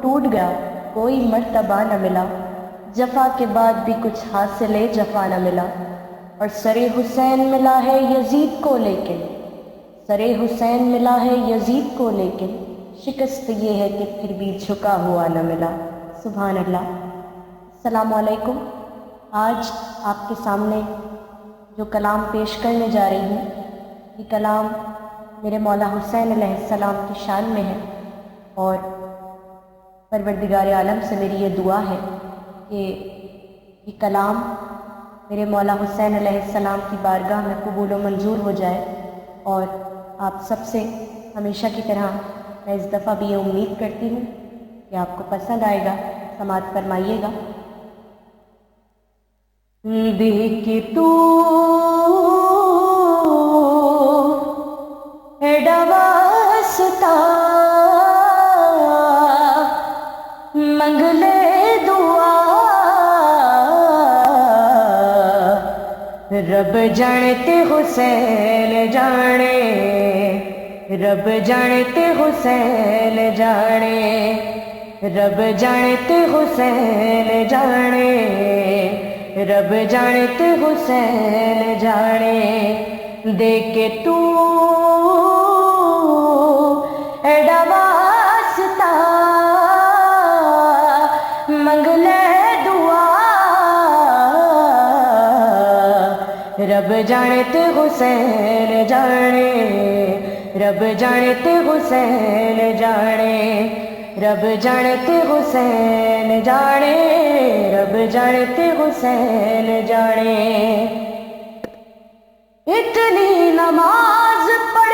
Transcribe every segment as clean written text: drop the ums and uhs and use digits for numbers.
टूट गया कोई मर्तबा न मिला, जफ़ा के बाद भी कुछ हासिल जफ़ा न मिला। और सरे हुसैन मिला है यजीद को लेकिन, सरे हुसैन मिला है यजीद को लेकिन, शिकस्त ये है कि फिर भी झुका हुआ न मिला। सुभान अल्लाह। अस्सलामु अलैकुम। आज आपके सामने जो कलाम पेश करने जा रही हूँ, ये कलाम मेरे मौला हुसैन अलैहिस्सलाम की शान में है, और परवरदिगार आलम से मेरी ये दुआ है कि ये कलाम मेरे मौला हुसैन अलैहिस्सलाम की बारगाह में कबूल व मंजूर हो जाए। और आप सबसे हमेशा की तरह मैं इस दफ़ा भी ये उम्मीद करती हूँ कि आपको पसंद आएगा। समाअत फरमाइएगा। देखी तू डवासता मंगले दुआ, रब जानते हुसैन जाने, रब जानते हुसैन जाने, रब जानते हुसैन जाने, रब जानते हुसैन जाने। देखे तू डवासता मंगले दुआ, रब जानते हुसैन जाने, रब जानते हुसैन जाने, रब जानते हुसैन जाने, रब जानते हुसैन जाने। इतनी नमाज पढ़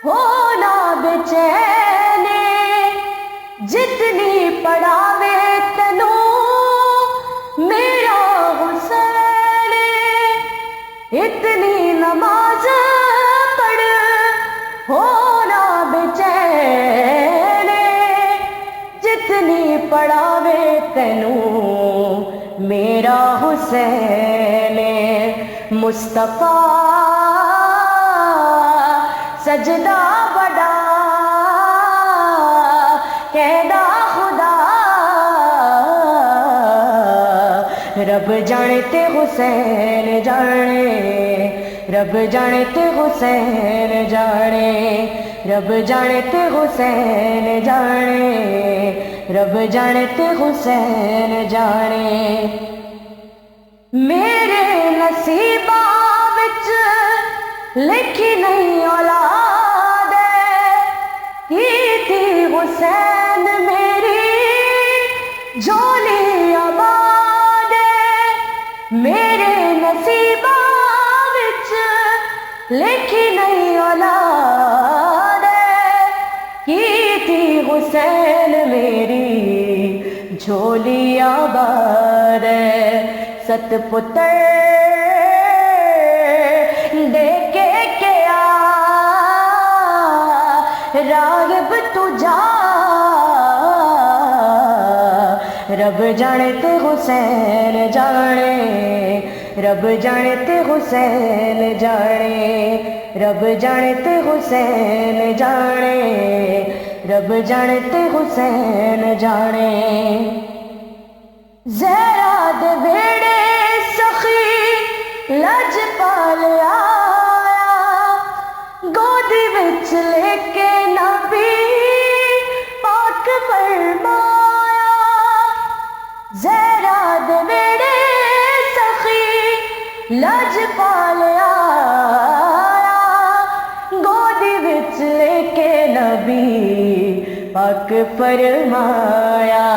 होना बेचैन, जितनी पढ़ावे तनु मेरा हुसैन। इतनी नमाज पढ़ होना बेचैन, जितनी पढ़ावे तनु मेरा हुसैन। मुस्तफा सजदा बड़ा कहदा खुदा, रब जानते हुसैन जाने, रब जानते हुसैन जाने, रब जानते हुसैन जाने, रब जानते हुसैन जाने। मेरे नसीबा विच लिखी नहीं औलाद, कीती हुसैन मेरी झोली आबाद। मेरे नसीबा विच लिखी नहीं औलाद, कीती हुसैन मेरी झोली आबाद। सतपुत्र देके क्या रागिब तुझा, रब जानते हुसैन जाने, रब जानते हुसैन जाने, रब जानते हुसैन जाने, रब जानते हुसैन जाने। ज़हरा दे वेड़े सखी लजपाल आया, गोदी विच लेके नबी पाक फरमाया। ज़हरा दे वेड़े सखी लजपाल आया, गोदी विच लेके नबी पाक फरमाया।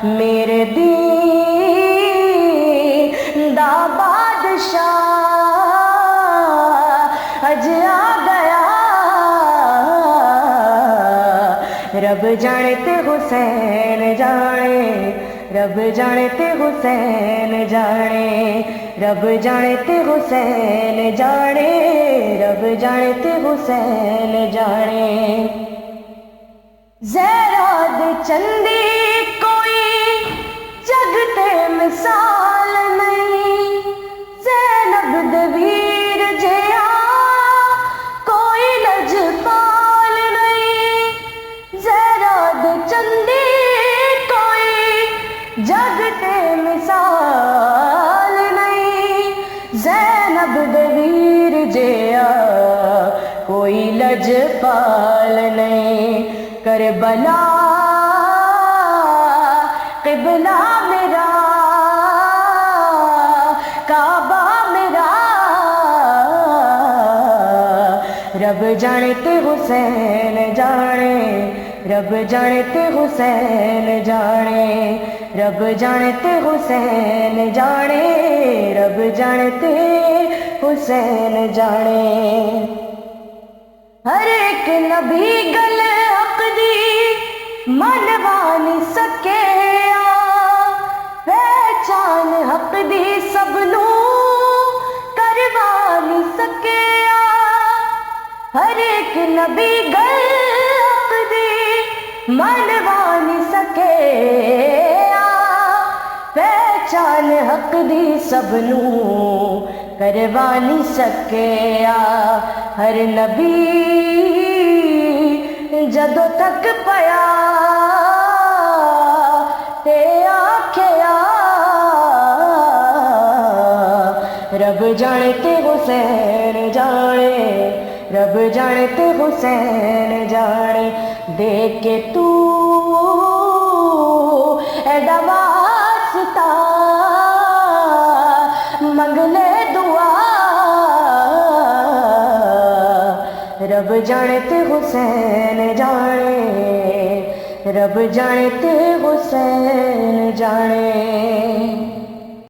मेरे दीन दा बादशाह अज आ गया, रब जानते हुसैन जाने, रब जानते हुसैन जाने, रब जानते हुसैन जाने, रब जानते हुसैन जाने। ज़हरा दे चंदी कोई जगते मिसाल नहीं, ज़ैनब दे वीर जिया कोई लजपाल नहीं। ज़हरा दे चंदी جگ تے مثال نہیں، زینب دے ویر جیا کوئی لجپال نہیں، کربلا قبلہ میرا کعبہ میرا، رب جانے تے حسین جانے، رب جانے تے حسین جانے، رب جانے تے حسین جانے، رب جانے تے حسین جانے۔ ہر ایک نبی گل حق دی منوا نہیں سکیا، پہچان حق دی سب نو کروا نہیں سکیا، ہر ایک نبی گل حق دی منوا نہیں سکیا، پہچان حق دی سب نو کروا نہیں سکیا، ہر نبی جدوں تک پیا تے آکھیا رب جانے تے حسین جانے، رب جانے تے حسین جانے، دیکھ کے تو ایڈا واسطہ منگ لے دعا، رب جانے تے حسین جانے، رب جانے تے حسین جانے۔